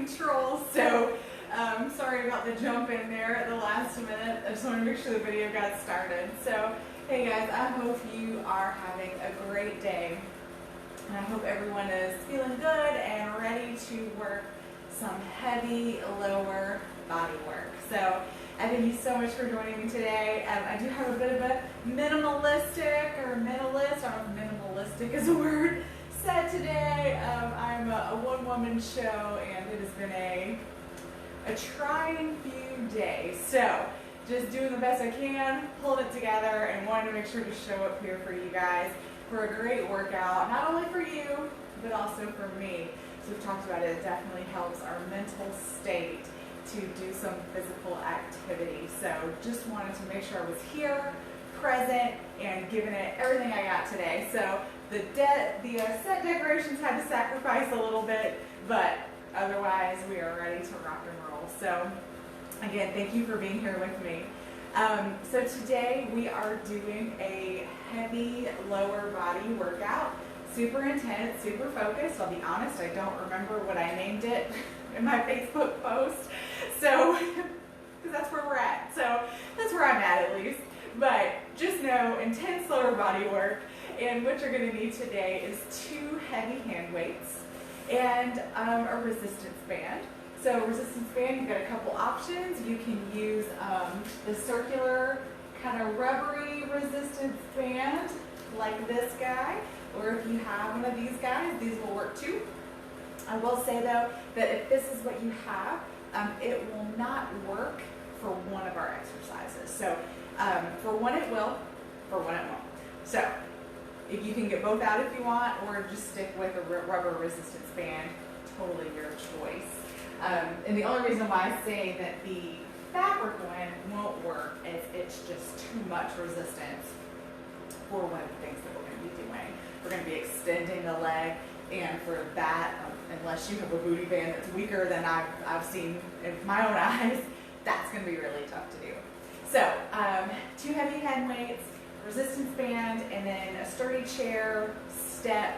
control, so sorry about the jump in there at the last minute. I just want to make sure the video got started. So, hey guys, I hope you are having a great day. And I hope everyone is feeling good and ready to work some heavy lower body work. So I thank you so much for joining me today. I do have a bit of a minimalistic or minimalist, I don't know if minimalistic is a word, set today. I'm a one-woman show and it has been a trying few days. So just doing the best I can, pulling it together, and wanting to make sure to show up here for you guys for a great workout, not only for you, but also for me. So we've talked about it, it definitely helps our mental state to do some physical activity. So just wanted to make sure I was here, present, and giving it everything I got today. So the set decorations had to sacrifice a little bit, but otherwise we are ready to rock and roll. So again, thank you for being here with me. So today we are doing a heavy lower body workout, super intense, super focused. I'll be honest, I don't remember what I named it in my Facebook post, so because that's where we're at. So that's where I'm at least. But just know, intense lower body work, and what you're going to need today is 2 heavy hand weights and a resistance band. So resistance band, you've got a couple options. You can use the circular kind of rubbery resistance band like this guy, or if you have one of these guys, these will work too. I will say though that if this is what you have, it will not work for one of our exercises. So for one it will, for one it won't. So if you can get both out if you want, or just stick with a rubber resistance band, totally your choice. And the only reason why I say that the fabric one won't work is it's just too much resistance for one of the things that we're going to be doing. We're going to be extending the leg, and for that, unless you have a booty band that's weaker than I've seen in my own eyes, that's going to be really tough to do. So 2 heavy hand weights, resistance band, and then a sturdy chair, step,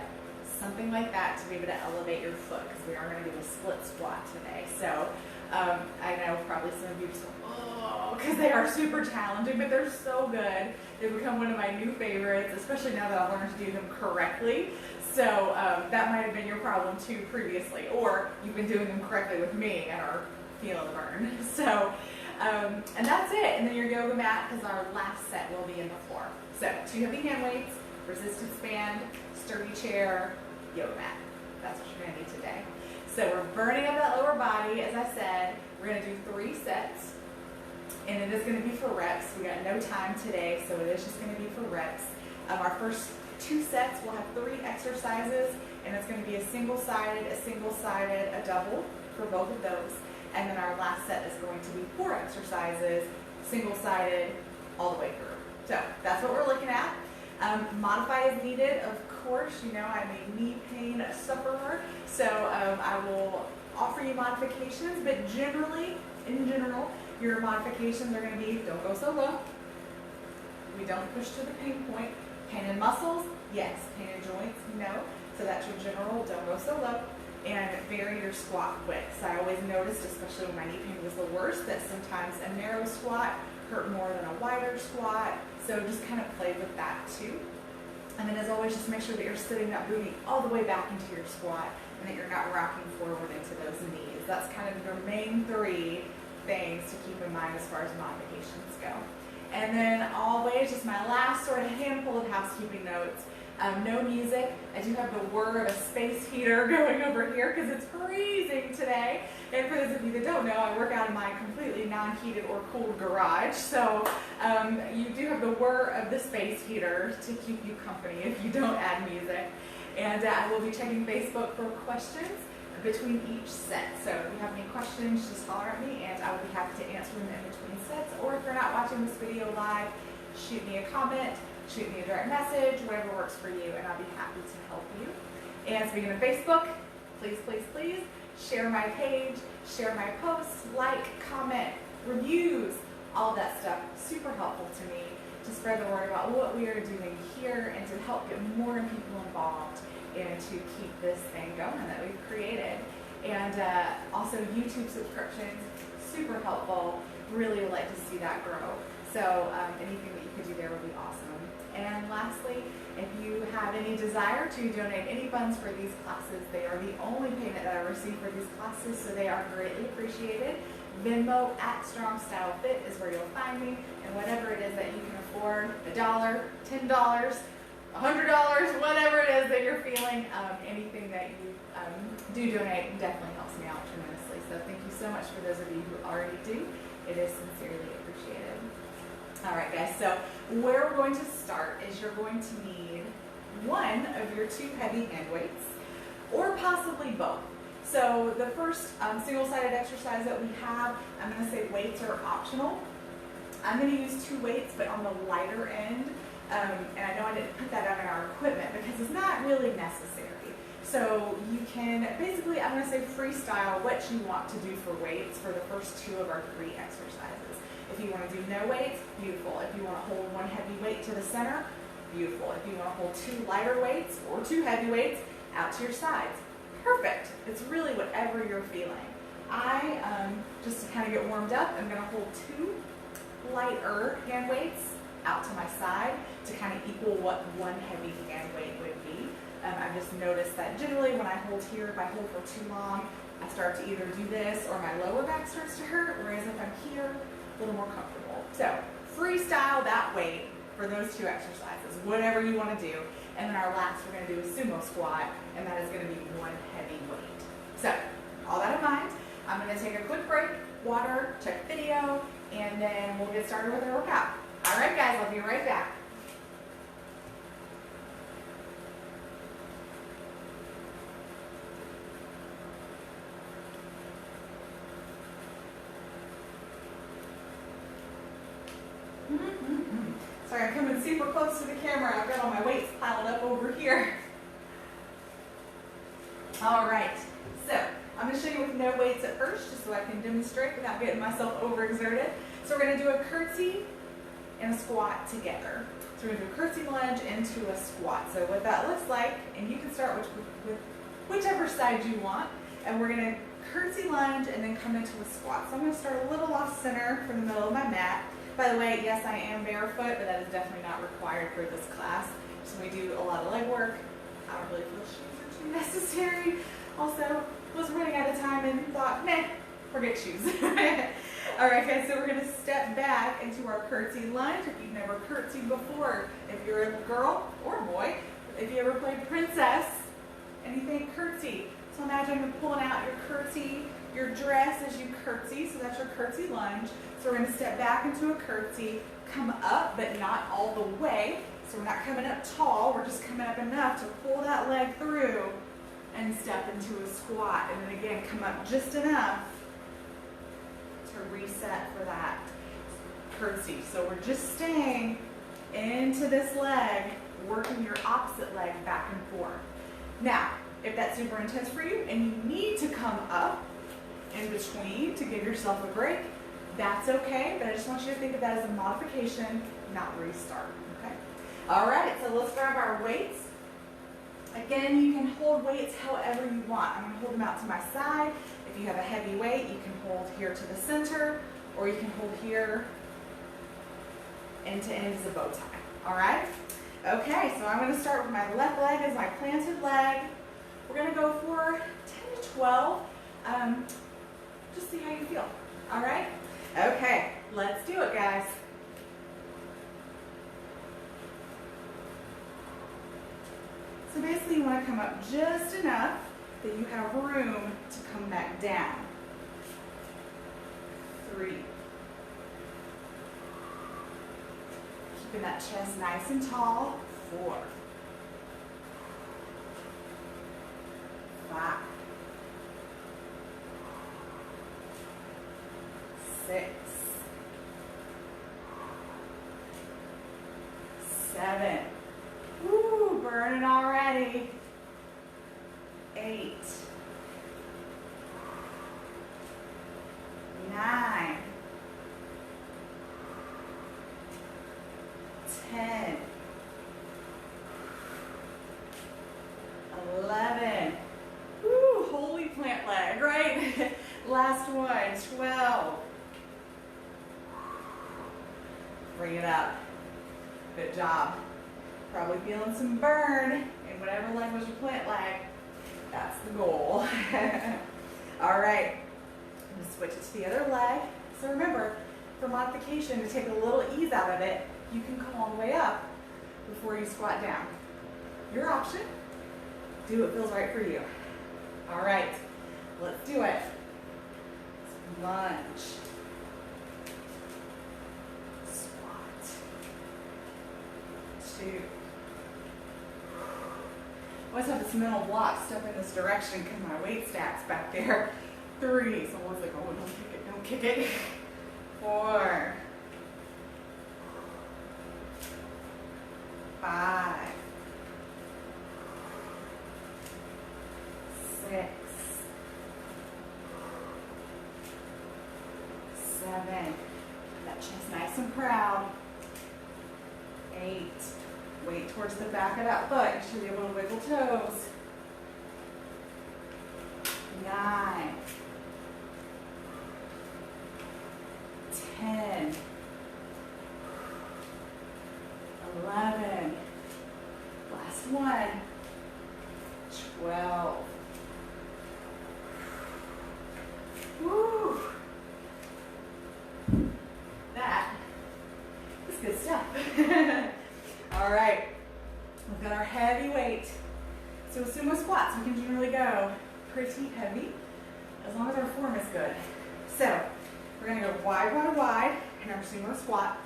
something like that to be able to elevate your foot, because we are going to do a split squat today. So I know probably some of you just go, oh, because they are super challenging, but they're so good. They've become one of my new favorites, especially now that I've learned to do them correctly. So that might have been your problem too previously, or you've been doing them correctly with me and are feeling the burn. So, and that's it. And then your yoga mat, because our last set will be in the floor. So 2 heavy hand weights, resistance band, sturdy chair, yoga mat. That's what you're going to need today. So we're burning up that lower body. As I said, we're going to do 3 sets, and it is going to be for reps. We got no time today, so it is just going to be for reps. Our first 2 sets will have 3 exercises, and it's going to be a single-sided, a double for both of those. And then our last set is going to be 4 exercises, single-sided, all the way through. So that's what we're looking at. Modify as needed, of course. You know, I'm a knee pain sufferer, so I will offer you modifications, but in general, your modifications are going to be, don't go so low. We don't push to the pain point. Pain in muscles, yes. Pain in joints, no. So that's your general, don't go so low. And vary your squat widths. I always noticed, especially when my knee pain was the worst, that sometimes a narrow squat hurt more than a wider squat. So just kind of play with that too. And then as always, just make sure that you're sitting that booty all the way back into your squat and that you're not rocking forward into those knees. That's kind of your main 3 things to keep in mind as far as modifications go. And then always, just my last sort of handful of housekeeping notes. No music. I do have the whir of a space heater going over here because it's freezing today. And for those of you that don't know, I work out in my completely non-heated or cooled garage. So you do have the whir of the space heater to keep you company if you don't add music. And I will be checking Facebook for questions between each set. So if you have any questions, just holler at me and I will be happy to answer them in between sets. Or if you're not watching this video live, shoot me a comment, shoot me a direct message, whatever works for you, and I'll be happy to help you. And speaking of Facebook, please, please, please share my page, share my posts, like, comment, reviews, all that stuff. Super helpful to me to spread the word about what we are doing here and to help get more people involved and to keep this thing going that we've created. And also YouTube subscriptions, super helpful. Really would like to see that grow. So anything that you could do there would be awesome. And lastly, if you have any desire to donate any funds for these classes, they are the only payment that I receive for these classes, so they are greatly appreciated. Venmo at Strong Style Fit is where you'll find me, and whatever it is that you can afford, $1, $10, $100, whatever it is that you're feeling, anything that you do donate definitely helps me out tremendously. So thank you so much for those of you who already do. It is sincerely appreciated. All right, guys, so where we're going to start is you're going to need one of your 2 heavy hand weights, or possibly both. So the first single-sided exercise that we have, I'm going to say weights are optional. I'm going to use 2 weights, but on the lighter end. And I know I didn't put that on our equipment because it's not really necessary. So you can basically, I'm going to say freestyle what you want to do for weights for the first 2 of our 3 exercises. If you want to do no weights, beautiful. If you want to hold 1 heavy weight to the center, beautiful. If you want to hold 2 lighter weights or 2 heavy weights out to your sides, perfect. It's really whatever you're feeling. Just to kind of get warmed up, I'm going to hold 2 lighter hand weights out to my side to kind of equal what 1 heavy hand weight would be. I've just noticed that generally when I hold here, if I hold for too long, I start to either do this or my lower back starts to hurt, whereas if I'm here, a little more comfortable. So freestyle that weight for those 2 exercises, whatever you want to do. And then our last, we're going to do a sumo squat, and that is going to be 1 heavy weight. So all that in mind, I'm going to take a quick break, water, check video, and then we'll get started with our workout. All right, guys, I'll be right back. Sorry, I'm coming super close to the camera. I've got all my weights piled up over here. All right, so I'm going to show you with no weights at first, just so I can demonstrate without getting myself overexerted. So we're going to do a curtsy and a squat together. So we're going to do a curtsy lunge into a squat. So what that looks like, and you can start with whichever side you want, and we're going to curtsy lunge and then come into a squat. So I'm going to start a little off center from the middle of my mat. By the way, yes, I am barefoot, but that is definitely not required for this class. So we do a lot of leg work. I don't really feel shoes are too necessary. Also, was running out of time and thought, meh, forget shoes. All right, guys, so we're going to step back into our curtsy lunge. If you've never curtsied before, if you're a girl or boy, if you ever played princess, anything curtsy. So imagine you're pulling out your curtsy, your dress as you curtsy, so that's your curtsy lunge. So we're going to step back into a curtsy, come up, but not all the way. So we're not coming up tall, we're just coming up enough to pull that leg through and step into a squat. And then again, come up just enough to reset for that curtsy. So we're just staying into this leg, working your opposite leg back and forth. Now, if that's super intense for you and you need to come up in between to give yourself a break, that's okay, but I just want you to think of that as a modification, not restart, okay? All right, so let's grab our weights. Again, you can hold weights however you want. I'm gonna hold them out to my side. If you have a heavy weight, you can hold here to the center, or you can hold here end to end as a bow tie, all right? Okay, so I'm gonna start with my left leg as my planted leg. We're gonna go for 10 to 12. Just see how you feel, all right? Okay, let's do it, guys. So basically you want to come up just enough that you have room to come back down. 3. Keeping that chest nice and tall. 4. 5. 6. 7. Woo, burning already. 8. 9. 10. 11. Woo, holy plant leg. it up. Good job. Probably feeling some burn in whatever leg was your plant leg. That's the goal. All right, I'm gonna switch it to the other leg. So remember, for modification, to take a little ease out of it, you can come all the way up before you squat down. Your option. Do what feels right for you. All right, let's do it. Lunge. Squat. 2. I always have this mental block, step in this direction because my weight stack's back there. 3, so I was like, oh, don't kick it, don't kick it. 4. 5. 6. 7. That chest nice and proud. 8. Weight towards the back of that foot. You should be able to wiggle toes. 9. 10. 11. Last one. 12. Woo. That is good stuff. All right, we've got our heavy weight. So with sumo squats, we can generally go pretty heavy as long as our form is good. So we're gonna go wide, wide, wide in our sumo squat.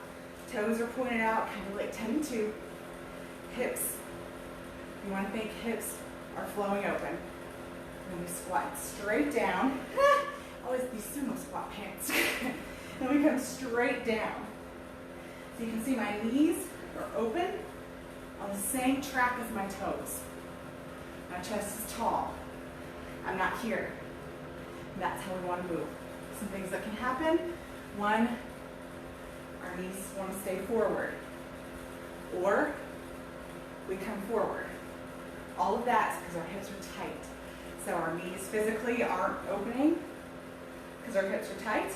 Toes are pointed out, kind of like 10 and 2. Hips, you wanna think hips are flowing open. Then we squat straight down. Always these sumo squat pants. Then we come straight down. So you can see my knees are open on the same track as my toes. My chest is tall. I'm not here. And that's how we want to move. Some things that can happen. 1, our knees want to stay forward. Or we come forward. All of that is because our hips are tight. So our knees physically aren't opening because our hips are tight.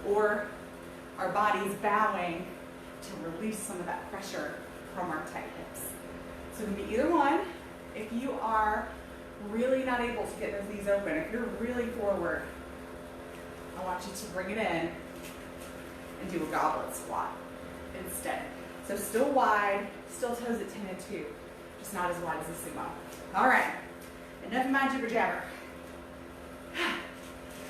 Or our body's bowing to release some of that pressure from our tight hips. So it can be either one. If you are really not able to get those knees open, if you're really forward, I want you to bring it in and do a goblet squat instead. So still wide, still toes at 10 and 2, just not as wide as a sumo. All right, enough of my jibber jabber.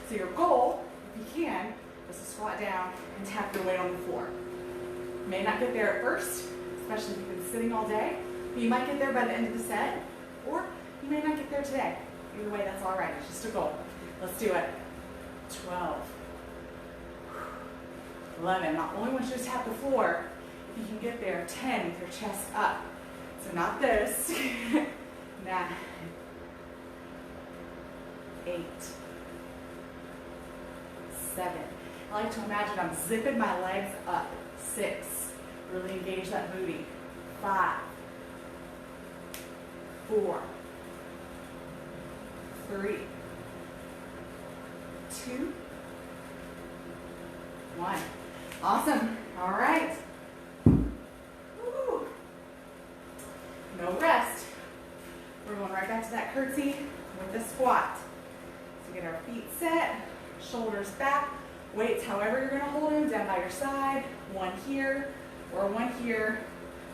So your goal, if you can, is to squat down and tap your weight on the floor. You may not get there at first, especially if you've been sitting all day, but you might get there by the end of the set, or you may not get there today. Either way, that's all right. It's just a goal. Let's do it. 12. 11. Not only want you to tap the floor, if you can get there, 10 with your chest up. So not this. 9. 8. 7. I like to imagine I'm zipping my legs up. 6. Really engage that booty. 5. 4. 3. 2. 1. Awesome. All right. Woo. No rest. We're going right back to that curtsy with the squat. So get our feet set, shoulders back, weights however you're going to hold them, down by your side, one here or one here.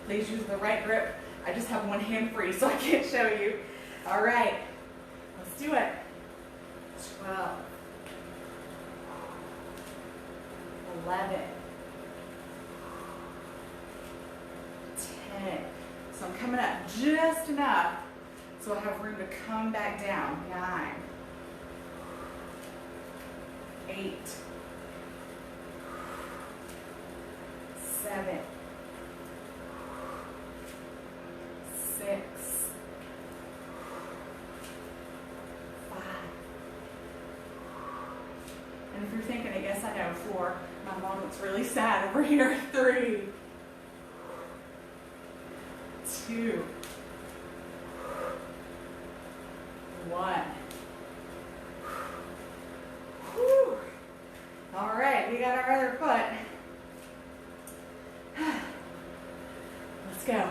Please use the right grip. I just have one hand free, so I can't show you. All right, let's do it. 12, 11, 10. So I'm coming up just enough so I have room to come back down. 9, 8, 7, 6, 5. And if you're thinking, I guess I know 4, my mom looks really sad over here. 3, 2, 1. Whew. All right, we got our other foot. go.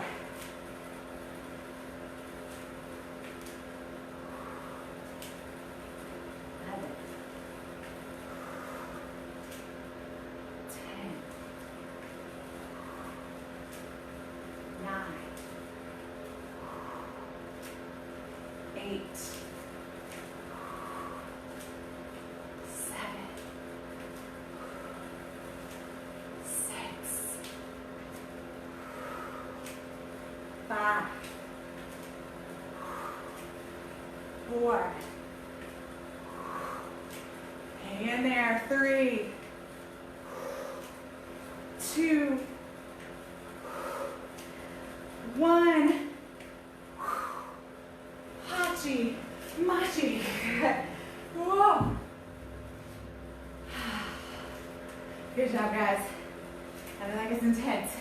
Five, 4, hang in there, 3, 2, 1, hachi, machi, whoa. Good job, guys. I know that gets intense.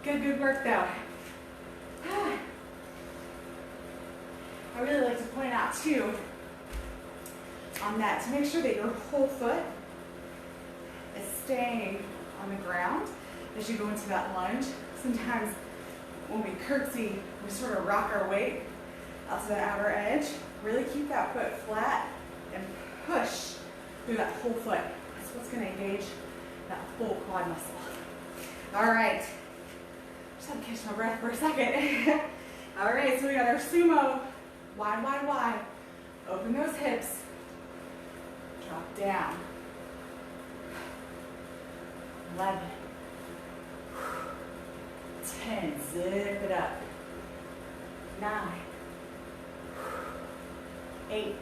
Good work, though. I really like to point out too on that to make sure that your whole foot is staying on the ground as you go into that lunge. Sometimes when we curtsy, we sort of rock our weight out to the outer edge. Really keep that foot flat and push through that whole foot. That's what's going to engage that full quad muscle. All right. Just have to catch my breath for a second. All right, so we got our sumo. Wide, wide, wide. Open those hips. Drop down. 11. 10. Zip it up. 9. 8.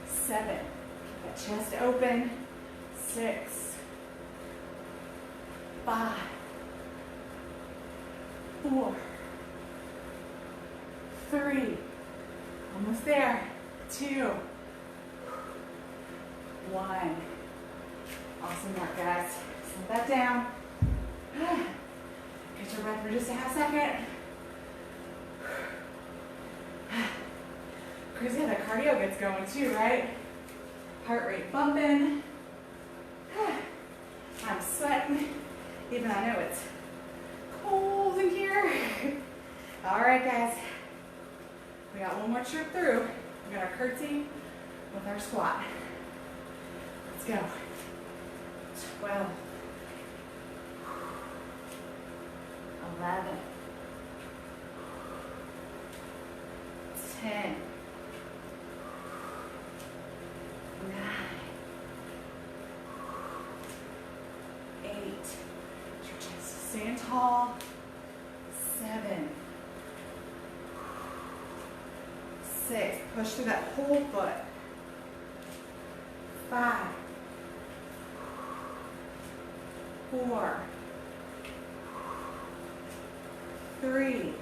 7. Keep that chest open. 6. 5. 4. 3, almost there, 2, 1. Awesome work, guys. Slow that down. Get your breath for just a half second. Crazy how the cardio gets going too, right? Heart rate bumping. I'm sweating, even I know it's cold in here. All right, guys. We got one more trip through. We got our curtsy with our squat. Let's go. 12, 11, 10, 9, 8. Your chest stand tall. 7, 6, push through that whole foot. 5, 4, 3,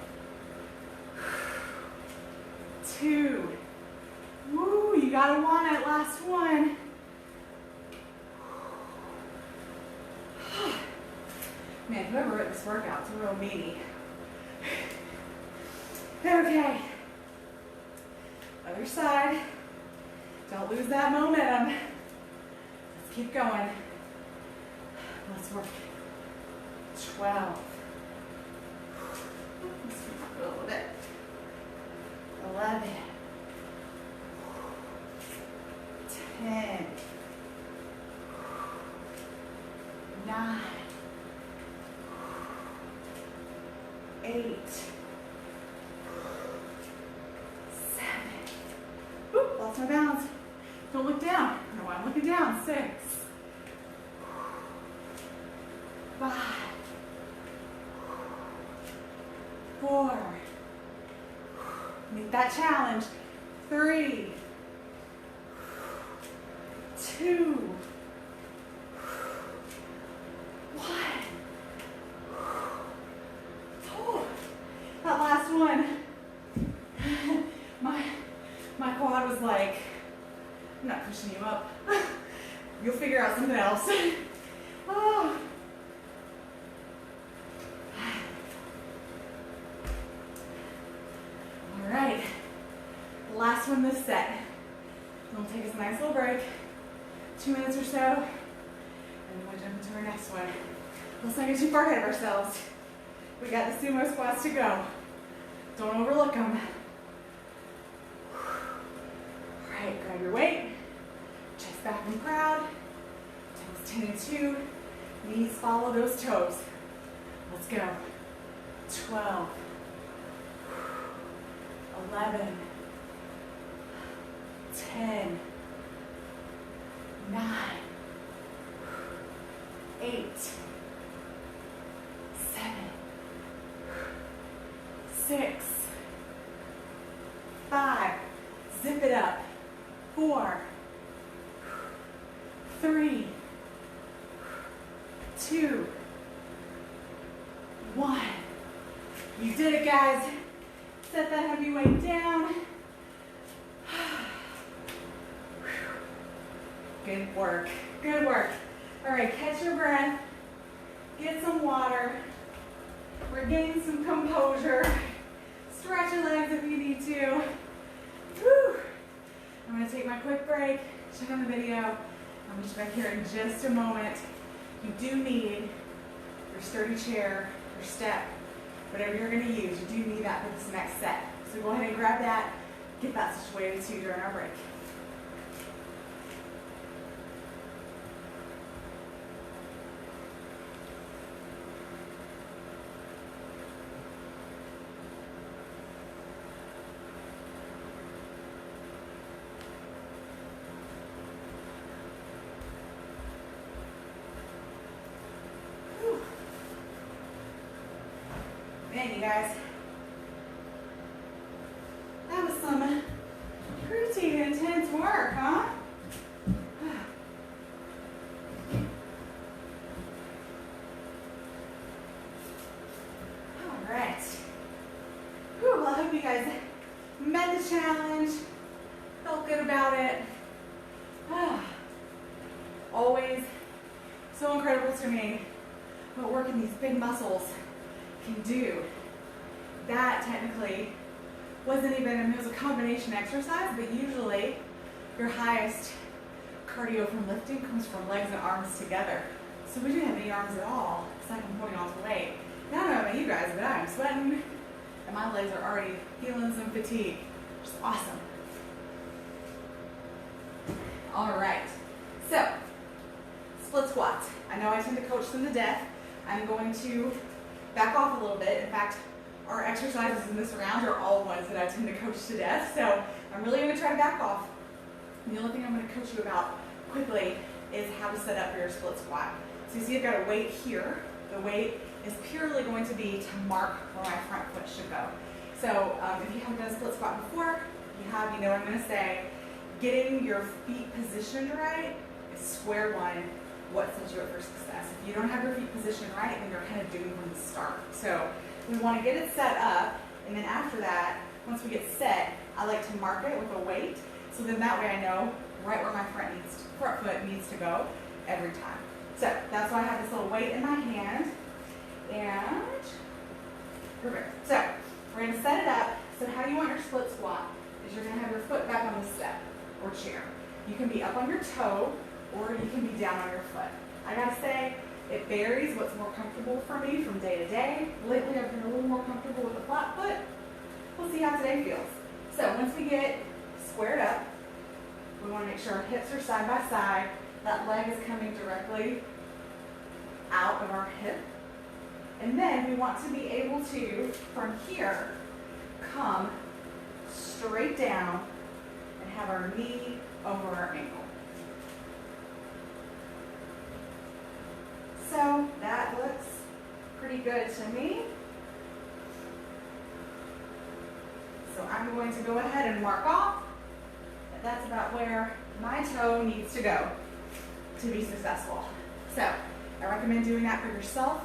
2. Woo, you gotta want it. Last one. Man, whoever wrote this workout's a real meanie. Okay. Other side. Don't lose that momentum. Let's keep going. Let's work. 12. Let's speed up a little bit. 11. 10. 9. 8. 7. Oop, lost my balance. Don't look down. No, I'm looking down. 6. 5. 4. Meet that challenge. 3. 2. 1. Oh, that last one. My quad was like, I'm not pushing you up. You'll figure out something else. Oh. All right, last one this set. Then we'll take us a nice little break, 2 minutes or so, and then we'll jump into our next one. Let's not get too far ahead of ourselves. We got the sumo squats to go. Don't overlook them. All right, grab your weight. Chest back and proud. Toes 10 and 2. Knees follow those toes. Let's go. 12. 11. 10. 9. 8. 7. 6. 5. Zip it up. 4. 3. 2. 1. You did it, guys. Set that heavy weight down. Good work. Good work. All right, catch your breath. Get some water. Regain some composure. Stretch your legs if you need to. Whew. I'm going to take my quick break. Check on the video. I'll meet you back here in just a moment. You do need your sturdy chair, your step, whatever you're going to use. You do need that for this next set. So go ahead and grab that. Get that situated too during our break. Man, you guys, that was some pretty intense work, huh? All right. Whew, well, I hope you guys met the challenge, felt good about it. Always so incredible to me what working these big muscles can do. That technically wasn't even, I mean, it was a combination exercise, but usually your highest cardio from lifting comes from legs and arms together. So we didn't have any arms at all, because I'm holding on to weight. Now I don't know about you guys, but I'm sweating, and my legs are already feeling some fatigue, which is awesome. All right, so split squats. I know I tend to coach them to death. I'm going to back off a little bit. In fact, our exercises in this round are all ones that I tend to coach to death, so I'm really going to try to back off. And the only thing I'm going to coach you about quickly is how to set up for your split squat. So you see I've got a weight here. The weight is purely going to be to mark where my front foot should go. So if you haven't done a split squat before, you know what I'm going to say. Getting your feet positioned right is square one. What sets you up for success. If you don't have your feet positioned right, then you're kind of doomed from the start. So we want to get it set up, and then after that, once we get set, I like to mark it with a weight, so then that way I know right where my front foot needs to go every time. So that's why I have this little weight in my hand, and perfect. So we're going to set it up. So how you want your split squat is you're going to have your foot back on the step or chair. You can be up on your toe, or you can be down on your foot. I gotta say, it varies what's more comfortable for me from day to day. Lately, I've been a little more comfortable with a flat foot. We'll see how today feels. So once we get squared up, we wanna make sure our hips are side by side. That leg is coming directly out of our hip. And then we want to be able to, from here, come straight down and have our knee over our ankle. So that looks pretty good to me. So I'm going to go ahead and mark off that that's about where my toe needs to go to be successful. So I recommend doing that for yourself.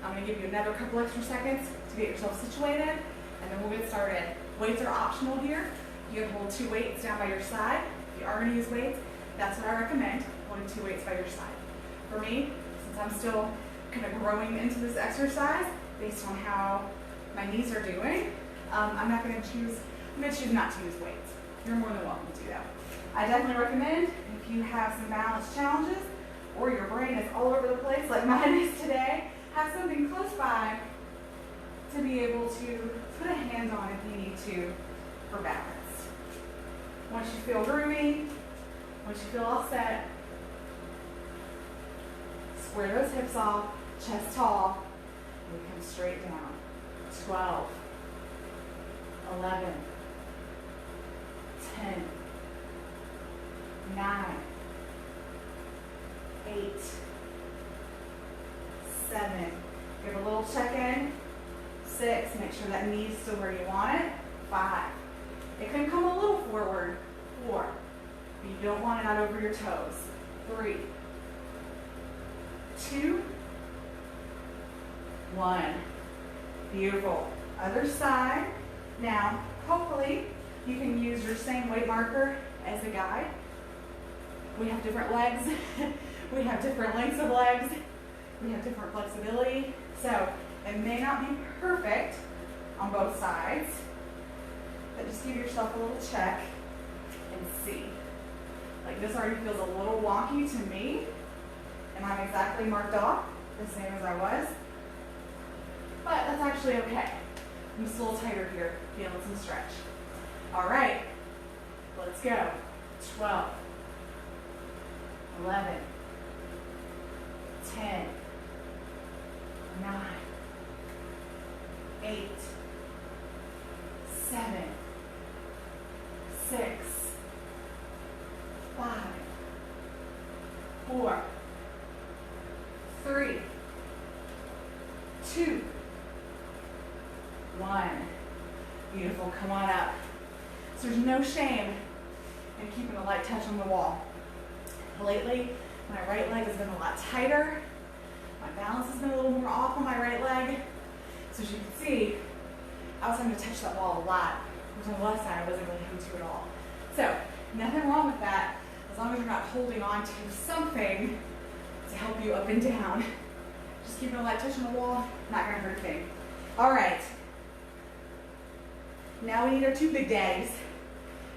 I'm going to give you another couple extra seconds to get yourself situated, and then we'll get started. Weights are optional here. You can hold 2 weights down by your side. If you are going to use weights, that's what I recommend, holding 2 weights by your side. For me, since I'm still kind of growing into this exercise based on how my knees are doing, I'm going to choose not to use weights. You're more than welcome to do that. I definitely recommend if you have some balance challenges or your brain is all over the place like mine is today, be able to put a hand on if you need to for balance. Once you feel roomy, once you feel all set, square those hips off, chest tall, and we come straight down. 12, 11, 10, 9, 8, 7. Give a little check-in. 6, make sure that knee's still where you want it. 5. It can come a little forward. 4, but you don't want it out over your toes. 3, 2, 1. Beautiful. Other side. Now, hopefully, you can use your same weight marker as a guide. We have different legs. We have different lengths of legs. We have different flexibility. So, it may not be perfect on both sides, but just give yourself a little check and see. Like this already feels a little wonky to me, and I'm exactly marked off, the same as I was, but that's actually okay. I'm just a little tighter here, feeling some stretch. All right, let's go. 12, 11, 10, 9, 8, 7, 6, 5, 4, 3, 2, 1. Beautiful, come on up. So there's no shame in keeping a light touch on the wall. Lately, my right leg has been a lot tighter. My balance has been a little more off on my right leg. So as you can see, I was having to touch that wall a lot, which on the left side I wasn't really having to at all. So, nothing wrong with that, as long as you're not holding on to something to help you up and down. Just keeping a light touch on the wall, not gonna hurt a thing. All right. Now we need our 2 big daddies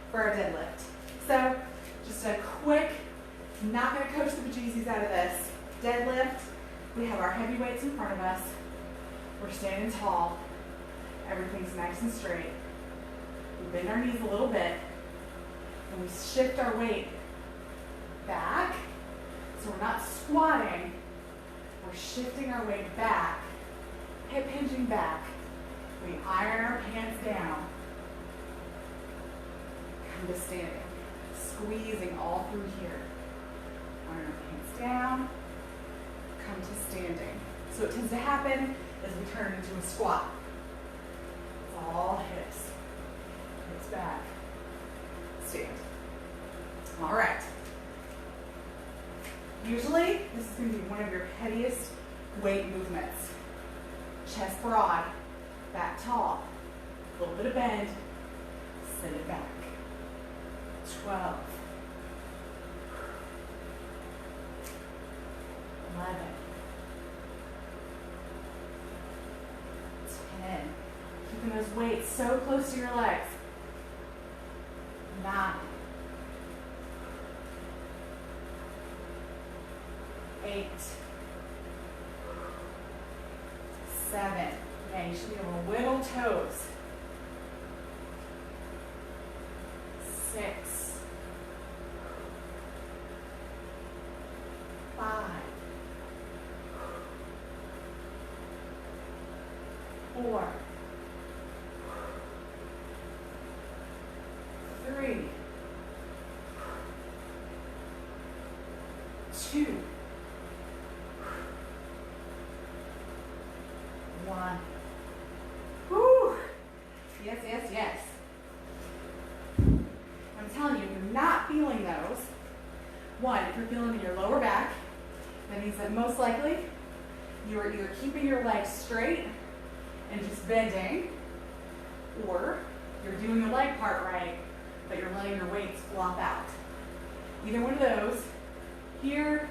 for our deadlift. So, just a quick, not gonna coach the bejesus out of this. Deadlift, we have our heavy weights in front of us. We're standing tall. Everything's nice and straight. We bend our knees a little bit, and we shift our weight back. So we're not squatting, we're shifting our weight back, hip hinging back. We iron our pants down. Come to standing. Squeezing all through here. Iron our pants down, come to standing. So what tends to happen is we turn into a squat. It's all hips. Hips back. Stand. All right. Usually, this is going to be one of your heaviest weight movements. Chest broad, back tall, a little bit of bend, send it back. 12, 11, 10. Keeping those weights so close to your legs. 9, 8, 7. Yeah, you should be able to wiggle toes. 6, 5, 4, 3, 2, 1. Woo! Yes, yes, yes. I'm telling you, if you're not feeling those, one, if you're feeling in your lower back, that means that most likely you are either keeping your legs straight and just bending, or you're doing the leg part right, but you're letting your weights flop out. Either one of those, here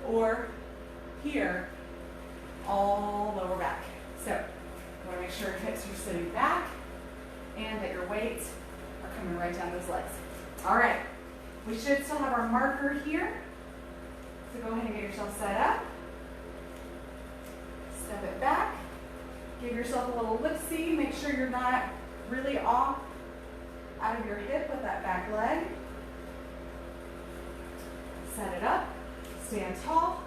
or here, all lower back. So you want to make sure your hips are sitting back and that your weights are coming right down those legs. All right, we should still have our marker here. So go ahead and get yourself set up. Step it back. Give yourself a little lip-see. Make sure you're not really off out of your hip with that back leg. Set it up. Stand tall.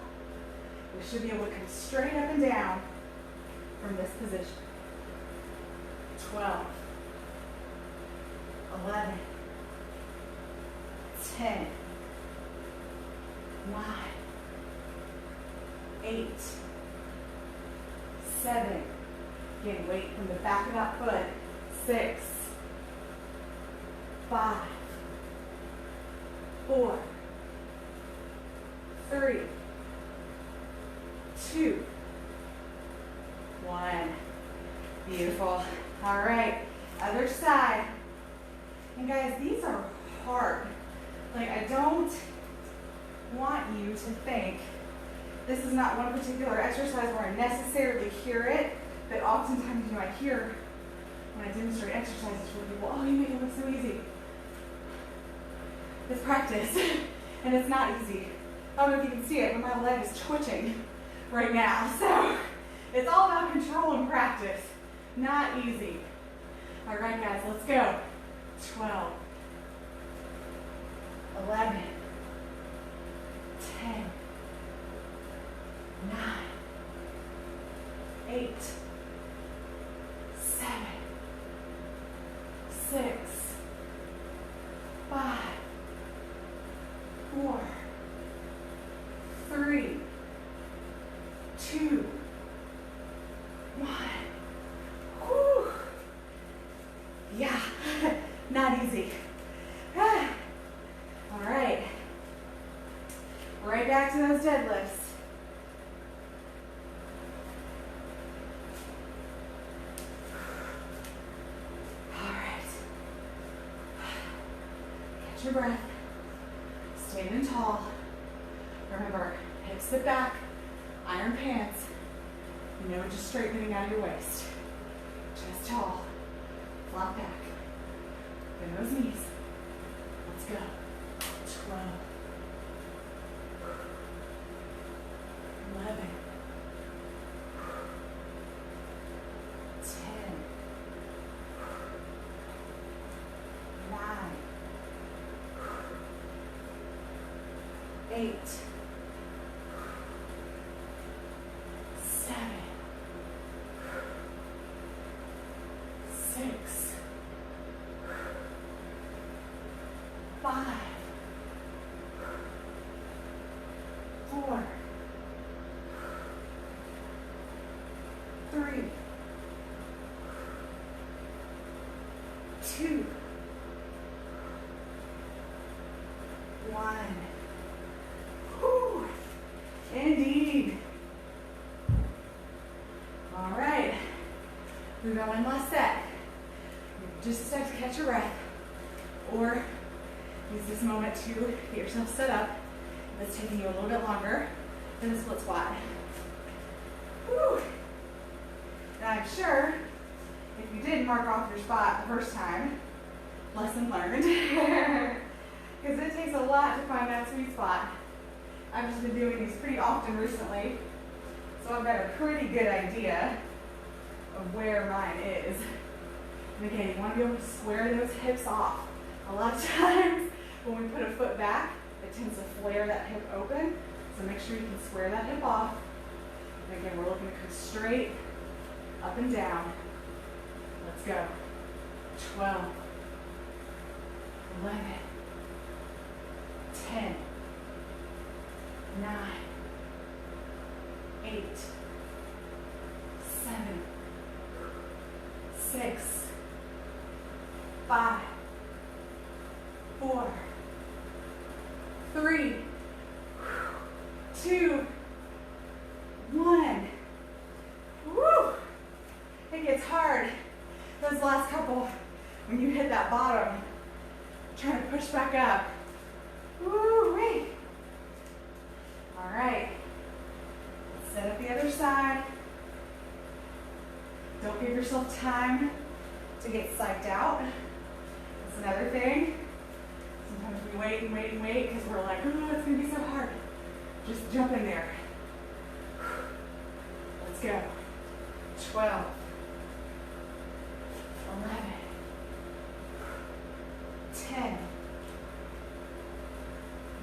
We should be able to come straight up and down from this position. 12, 11, 10, 9, 8, 7. Again, weight from the back of that foot. 6, 5, 4, 3, 2, 1. Beautiful. All right, other side. And guys, these are hard. Like, I don't want you to think this is not one particular exercise where I necessarily hear it, but oftentimes, I hear when I demonstrate exercises for people, oh, you make it look so easy. It's practice, and it's not easy. I don't know if you can see it, but my leg is twitching right now. So it's all about control and practice, not easy. All right, guys, let's go. 12, 11, 10, 9, 8, 7, 6, 5, 4, 3, 2, 1. Whew. Yeah, not easy. All right. Right back to those deadlifts. All right. Catch your breath. Standing tall. Remember, hips sit back, iron pants. No just straightening out your waist. Chest tall. Flop back. Bend those knees. Let's go. 12. 11. 10. 9. 8. 7. 6. 5. 4. 3. 2. 1. Whew. Indeed. All right. We've got one last set. Just start to catch your breath, or use this moment to get yourself set up. It's taking you a little bit longer than the split squat. Whew. Now I'm sure if you did mark off your spot the first time, lesson learned. Because it takes a lot to find that sweet spot. I've just been doing these pretty often recently, so I've got a pretty good idea of where mine is. And again, you want to be able to square those hips off. A lot of times when we put a foot back, it tends to flare that hip open. So make sure you can square that hip off. And again, we're looking to come straight up and down. Let's go. 12, 11, 10, 9, 8, 7, 6, 5, 4, 3, 2, 1. Woo! It gets hard. Those last couple, when you hit that bottom, trying to push back up. Woo-wee. All right. Let's set up the other side. Don't give yourself time to get psyched out. That's another thing. Sometimes we wait and wait and wait because we're like, oh, it's going to be so hard. Just jump in there. Let's go. 12. 11, 10,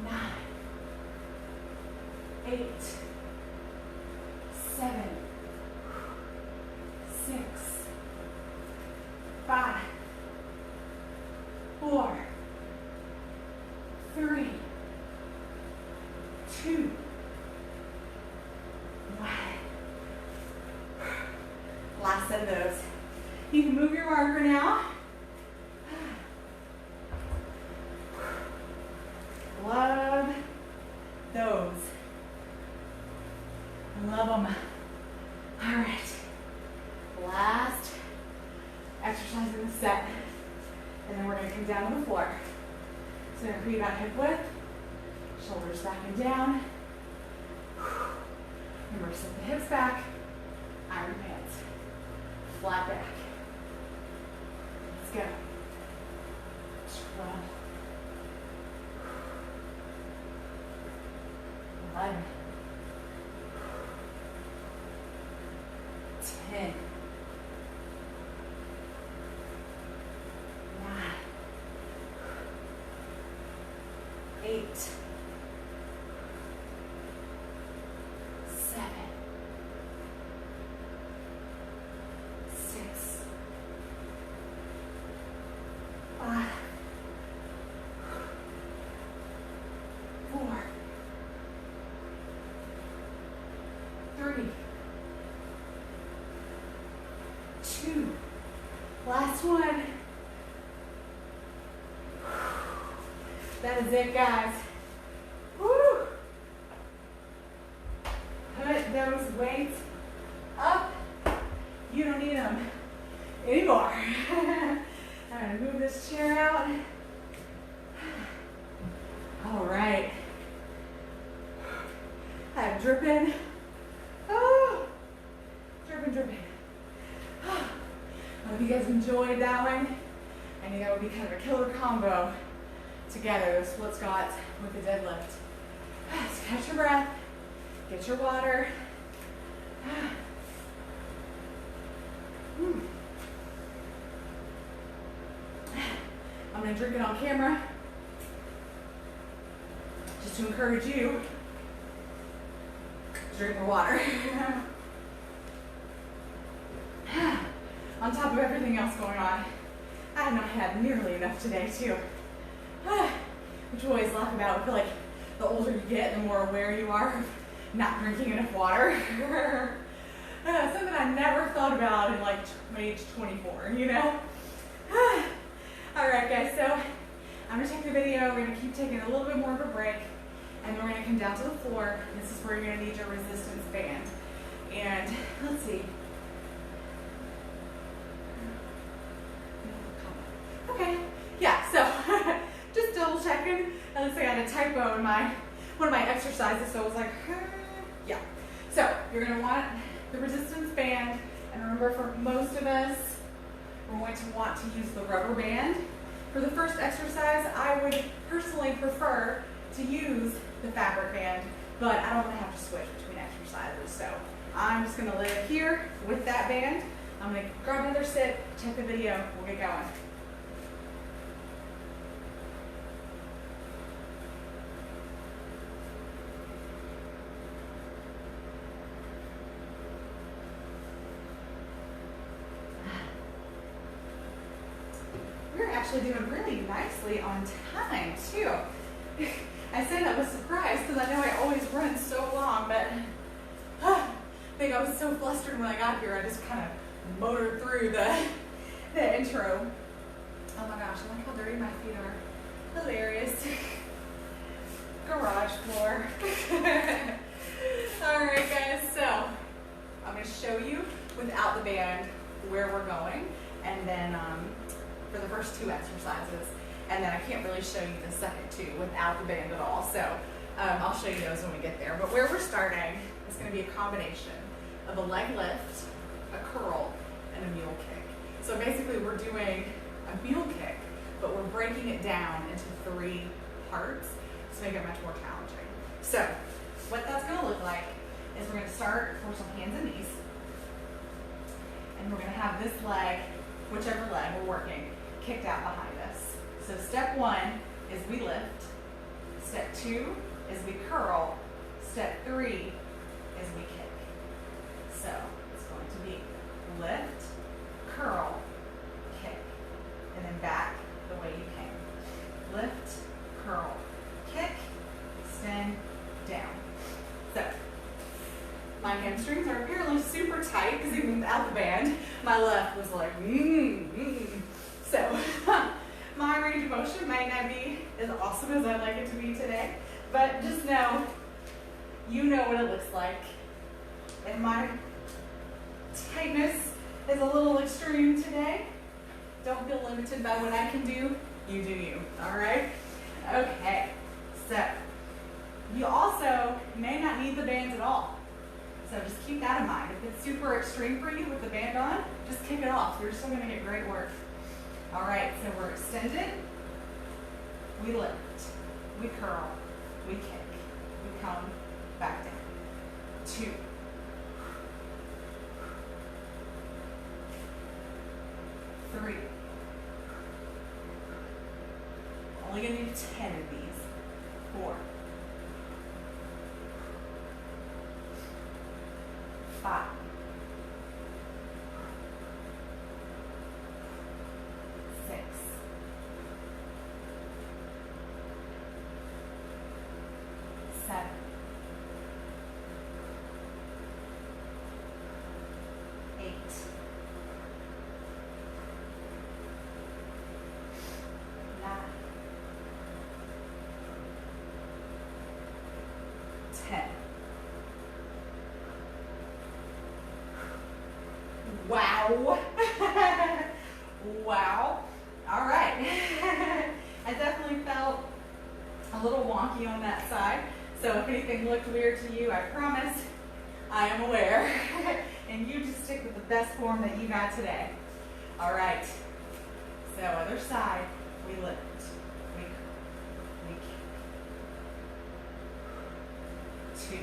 9, 8, 7, 6, 5, 4, 3, 2, 1. Last set of those. You can move your marker now. Love those. Love them. All right. Last exercise in the set. And then we're going to come down to the floor. So we're going to create about hip width. Shoulders back and down. Remember, set the hips back. Iron pants. Flat back. Let's go. 12. 11. 10. 9. 8. 7. 6. 5. 4. 3. 2. Last one. That is it, guys. Woo! Put those weights up. You don't need them anymore. I'm gonna move this chair out. All right. I'm dripping. Oh, dripping. I hope you guys enjoyed that one. I knew that would be kind of a killer combo together, the split squats with the deadlift. So catch your breath, get your water. I'm going to drink it on camera just to encourage you to drink more water. On top of everything else going on, I have not had nearly enough today too. Which we always laugh about. I feel like the older you get, the more aware you are of not drinking enough water. Something I never thought about in like age 24, you know? All right, guys, so I'm gonna take the video. We're gonna keep taking a little bit more of a break, and then we're gonna come down to the floor. This is where you're gonna need your resistance band. And let's see. Okay, yeah, so just double checking. It looks like I had a typo in one of my exercises, so I was like, yeah. So you're gonna want the resistance band, and remember, for most of us, we're going to want to use the rubber band. For the first exercise, I would personally prefer to use the fabric band, but I don't want to have to switch between exercises. So I'm just gonna live here with that band. I'm gonna grab another sit, check the video, we'll get going. Actually doing really nicely on time too. I say that with surprise because I know I always run so long, but I think I was so flustered when I got here. I just kind of motored through the intro. Oh my gosh, I like how dirty my feet are. Hilarious. Garage floor. All right, guys, so I'm going to show you without the band where we're going, and then for the first two exercises, and then I can't really show you the second two without the band at all, so I'll show you those when we get there. But where we're starting is going to be a combination of a leg lift, a curl, and a mule kick. So basically we're doing a mule kick, but we're breaking it down into 3 parts to make it much more challenging. So what that's going to look like is we're going to start for some hands and knees, and we're going to have this leg whichever leg we're working, kicked out behind us. So step 1 is we lift. Step 2 is we curl. Step 3 is we kick. So it's going to be lift, curl, kick, and then back the way you came. Lift, curl, kick, extend, down. So my hamstrings are apparently super tight because even without the band, my left was like, So my range of motion might not be as awesome as I'd like it to be today, but just know, you know what it looks like. If my tightness is a little extreme today, don't feel limited by what I can do. You do you, all right? Okay, so you also may not need the bands at all. So just keep that in mind. If it's super extreme for you with the band on, just kick it off. You're still gonna get great work. All right, so we're extended, we lift, we curl, we kick, we come back down. 2, 3, only gonna do 10 of these. 4, 5, 6, 7, 8, 9, 10. Wow. Wow. All right. I definitely felt a little wonky on that side. So if anything looked weird to you, I promise I am aware. And you just stick with the best form that you got today. All right. So other side, we lift, we curl, we kick. 2,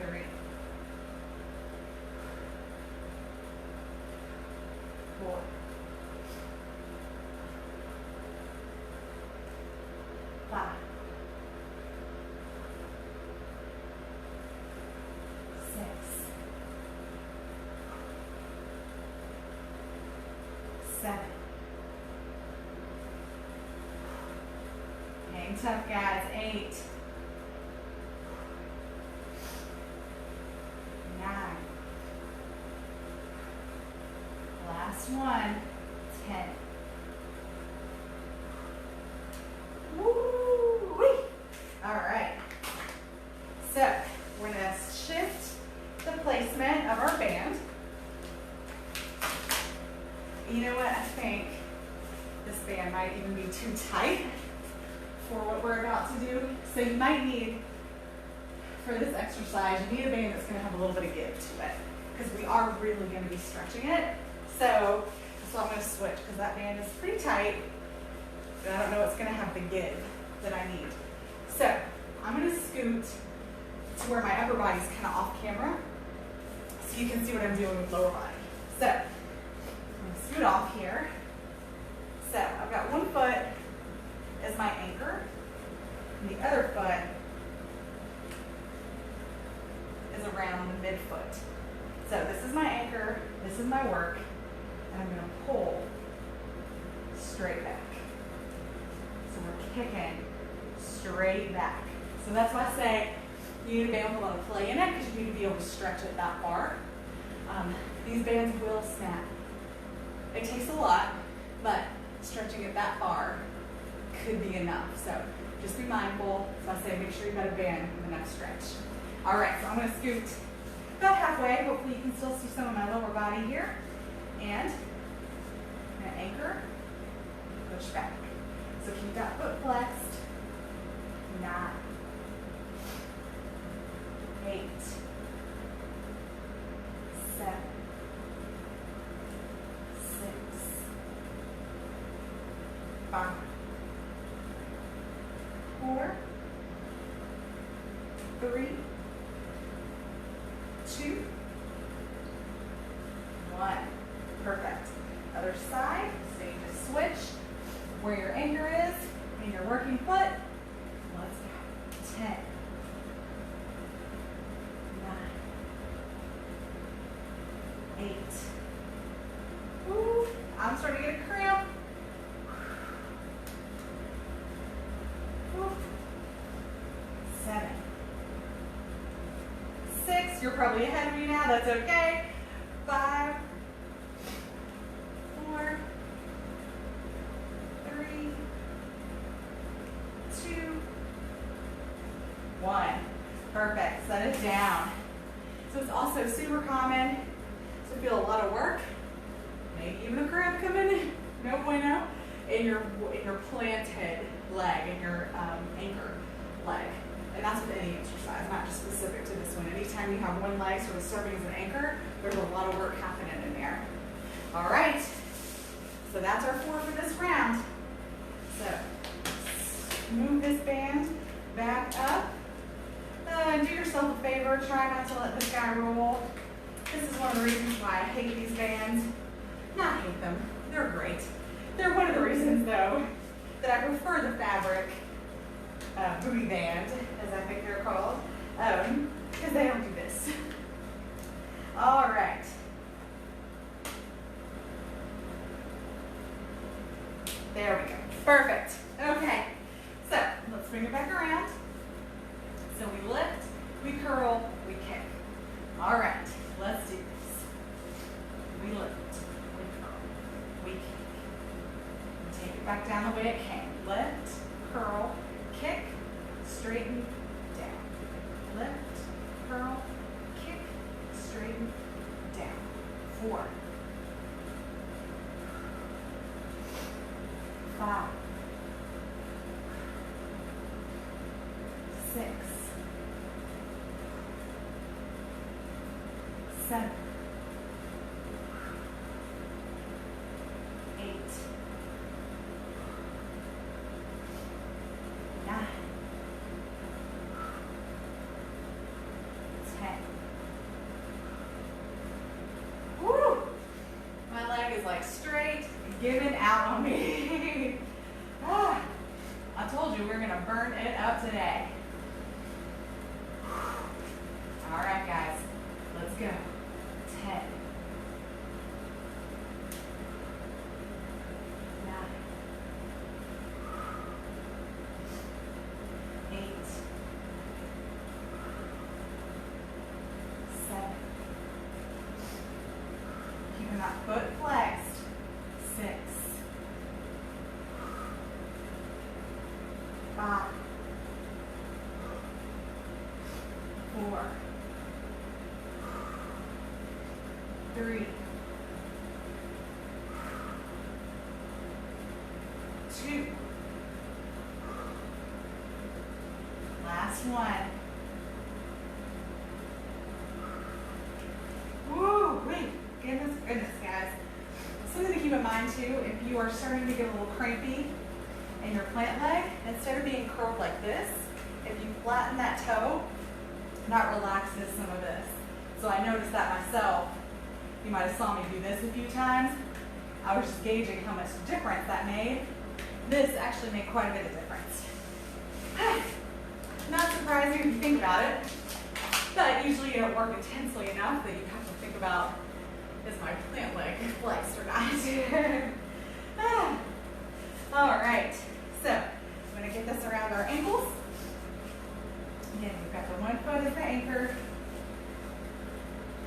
3, 4, 5, 6, 7. Hang tough, guys. 8, 9. Last one. 10. Woo-wee. All right. So we're going to shift the placement of our band. You know what? I think this band might even be too tight for what we're about to do. So you might need, for this exercise, you need a band that's going to have a little bit of give to it, because we are really going to be stretching it. So I'm going to switch, because that band is pretty tight, but I don't know what's going to have the give that I need. So I'm going to scoot to where my upper body's kind of off camera, so you can see what I'm doing with lower body. So I'm going to scoot off here. So I've got one foot as my anchor, and the other foot is around the midfoot. So this is my anchor, this is my work, and I'm going to pull straight back. So we're kicking straight back. So that's why I say you need to be able to let it play in it, because you need to be able to stretch it that far. These bands will snap. It takes a lot, but stretching it that far could be enough. So just be mindful. So I say make sure you've got a band with enough stretch. All right, so I'm going to scoot about halfway. Hopefully you can still see some of my lower body here. And I'm going to anchor, push back. So keep that foot flexed. 9, 8, 7, 6, 5, 4, 3, 2, 8. Woo. I'm starting to get a cramp. Woo. 7. 6. You're probably ahead of me now. That's okay. 5. 4. 3. 2. 1. Perfect. Set it down. So it's also super common to feel a lot of work, maybe even a cramp coming, no bueno, in your planted leg, in your anchor leg. And that's with any exercise, not just specific to this one. Anytime you have one leg sort of serving as an anchor, there's a lot of work happening in there. All right, so that's our 4 for this round. So move this band back up. Do yourself a favor, try not to let this guy roll. This is one of the reasons why I hate these bands. Not hate them, they're great. They're one of the reasons though that I prefer the fabric booty band, as I think they're called, because they don't do this. All right. There we go, perfect. Okay, so let's bring it back around. So we lift, we curl, we kick. All right, let's do this. We lift, we curl, we kick. Take it back down the way it came. Lift, curl, kick, straighten, down. Lift, curl, kick, straighten, down. 4. 5. 6. 7. 8. 9. 10. Woo! My leg is like straight, giving out on me. I told you we were gonna burn it up today. All right, guys, let's go. 10. 9. 8. 7. Keeping that foot flexed. 6. 5. 4. 3. 2. Last one. Woo! Wait, goodness, guys. Something to keep in mind too, if you are starting to get a little crampy in your plant leg, instead of being curled like this, if you flatten that toe, that relaxes some of this. So I noticed that myself. You might have saw me do this a few times. I was just gauging how much difference that made. This actually made quite a bit of difference. Not surprising if you think about it, but usually you don't work intensely enough that you have to think about, is my plant leg flexed or not? All right, so I'm gonna get this around our ankles. Again, we've got the one foot as the anchor,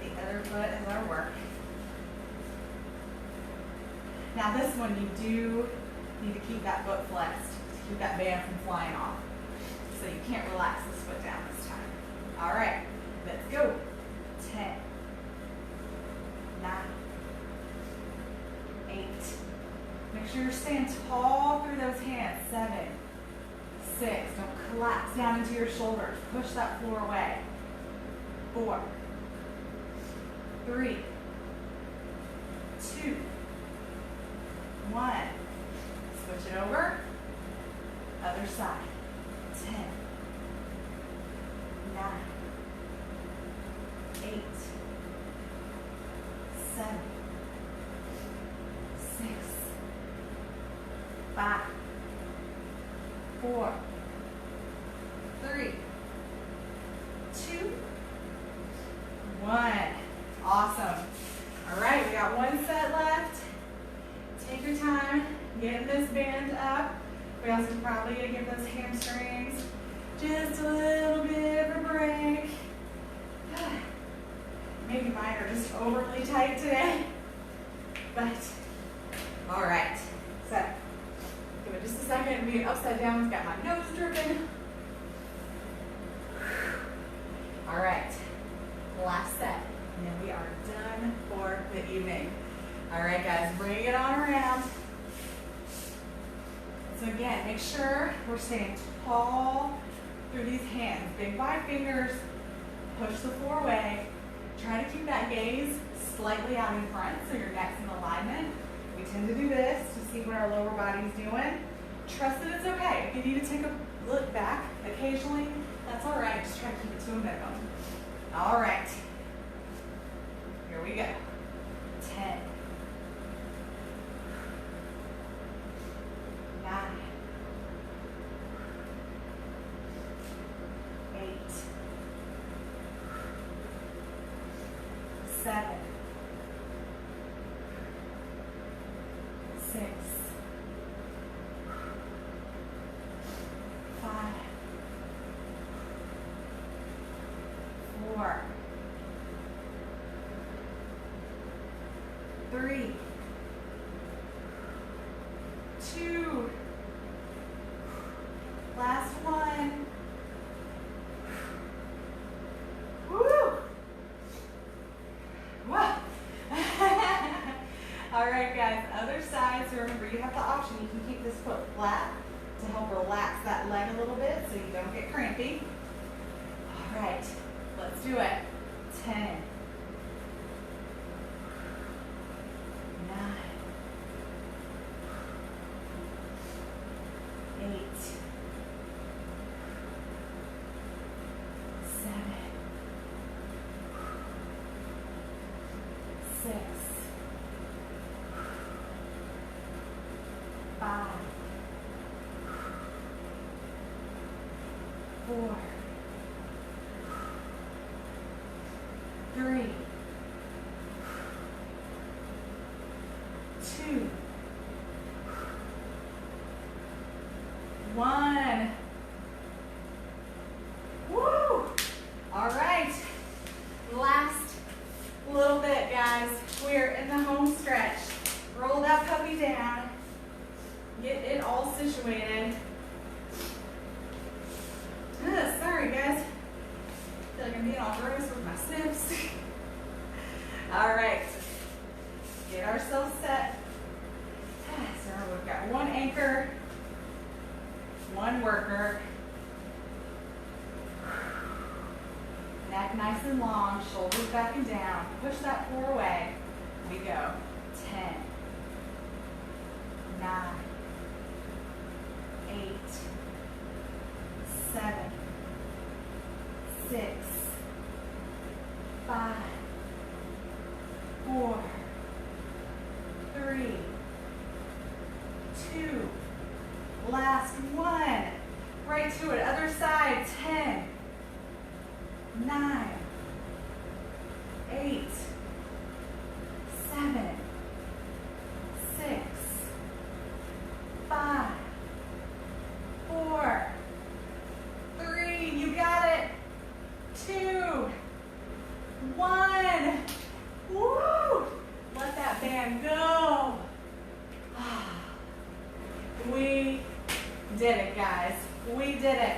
the other foot as our work. Now this one, you do need to keep that foot flexed to keep that band from flying off. So you can't relax this foot down this time. All right, let's go. 10, 9, 8. Make sure you're staying tall through those hands. 7, 6. Don't collapse down into your shoulders. Push that floor away. 4, 3, 2, 1. Switch it over. Other side. 10, 9, 8, 7, 6, 5, 4, 3, 2, 1. Awesome. All mine are just overly tight today. But, all right. So, give it just a second. Being upside down, got my nose dripping. All right, last set, and then we are done for the evening. All right, guys, bring it on around. So again, make sure we're staying tall through these hands. Big wide fingers, push the floor away. Try to keep that gaze slightly out in front so your neck's in alignment. We tend to do this to see what our lower body's doing. Trust that it's okay. If you need to take a look back occasionally, that's all right. Just try to keep it to a minimum. All right. Here we go. 10. 9. 8. 7. 6. 5. 4. 3. 2. Last one. Woo! Whoa. All right, guys, other side. So remember, you have the option. You can keep this foot flat to help relax that leg a little bit so you don't get crampy. All right, let's do it. 10. 9. 8. 7. 6. 5. 4. 3. 2. 1. Woo! All right. Last little bit, guys. We're in the home stretch. Roll that puppy down. Get it all situated. Sorry, guys. I feel like I'm being all gross with my snips. All right. Get ourselves set. So we've got one anchor, one worker. Neck nice and long, shoulders back and down. Push that floor away. We go. 10, 9, 8, 7, 6, 5, 4, 3, 2, last one. Right to it. Other side. 10, 9, 8, 7, 6, 5, 4, 3. You got it. 2, 1. Woo! Let that band go. We did it, guys. We did it.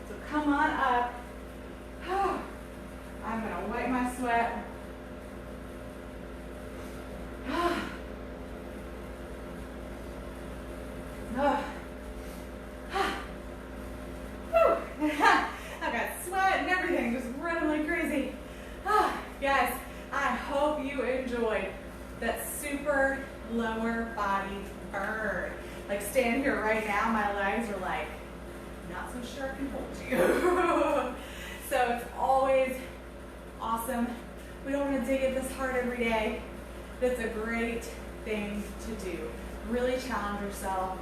So come on up. I'm going to wipe my sweat. I've got sweat and everything just running like crazy. Guys, I hope you enjoyed that super lower body burn. Like stand here right now, my legs are like, not so sure I can hold you. So it's always awesome. We don't want to dig it this hard every day. That's a great thing to do. Really challenge yourself.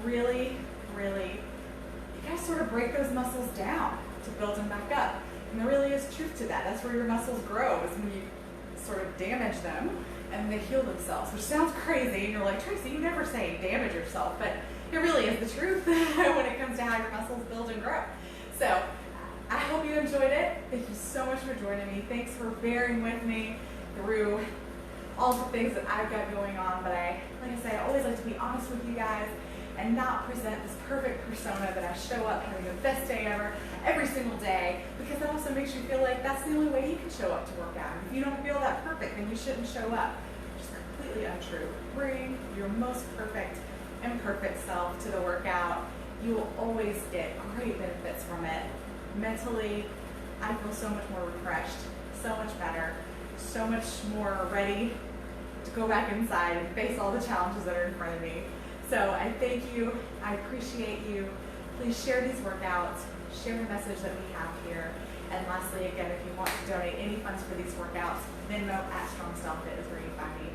Really, you guys sort of break those muscles down to build them back up. And there really is truth to that. That's where your muscles grow, is when you sort of damage them and they heal themselves, which sounds crazy. And you're like, Tracy, you never say damage yourself, but it really is the truth when it comes to how your muscles build and grow. So I hope you enjoyed it. Thank you so much for joining me. Thanks for bearing with me. through all the things that I've got going on, but like I say, I always like to be honest with you guys and not present this perfect persona that I show up having the best day ever every single day, because that also makes you feel like that's the only way you can show up to work out. If you don't feel that perfect, then you shouldn't show up. Which is completely untrue. Bring your most perfect, imperfect self to the workout. You will always get great benefits from it. Mentally, I feel so much more refreshed, so much better, so much more ready to go back inside and face all the challenges that are in front of me. So I thank you, I appreciate you. Please share these workouts, share the message that we have here. And lastly, again, if you want to donate any funds for these workouts, Venmo at Strong Self Fit is where you find me.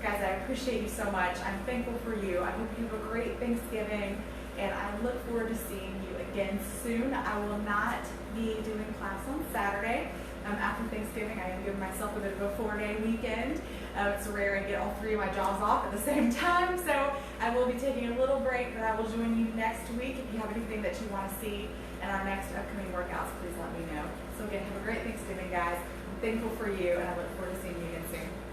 Guys, I appreciate you so much. I'm thankful for you. I hope you have a great Thanksgiving, and I look forward to seeing you again soon. I will not be doing class on Saturday. After Thanksgiving, I am giving myself a bit of a 4-day weekend. It's rare I get all 3 of my jobs off at the same time, so I will be taking a little break, but I will join you next week. If you have anything that you want to see in our next upcoming workouts, please let me know. So again, have a great Thanksgiving, guys. I'm thankful for you, and I look forward to seeing you again soon.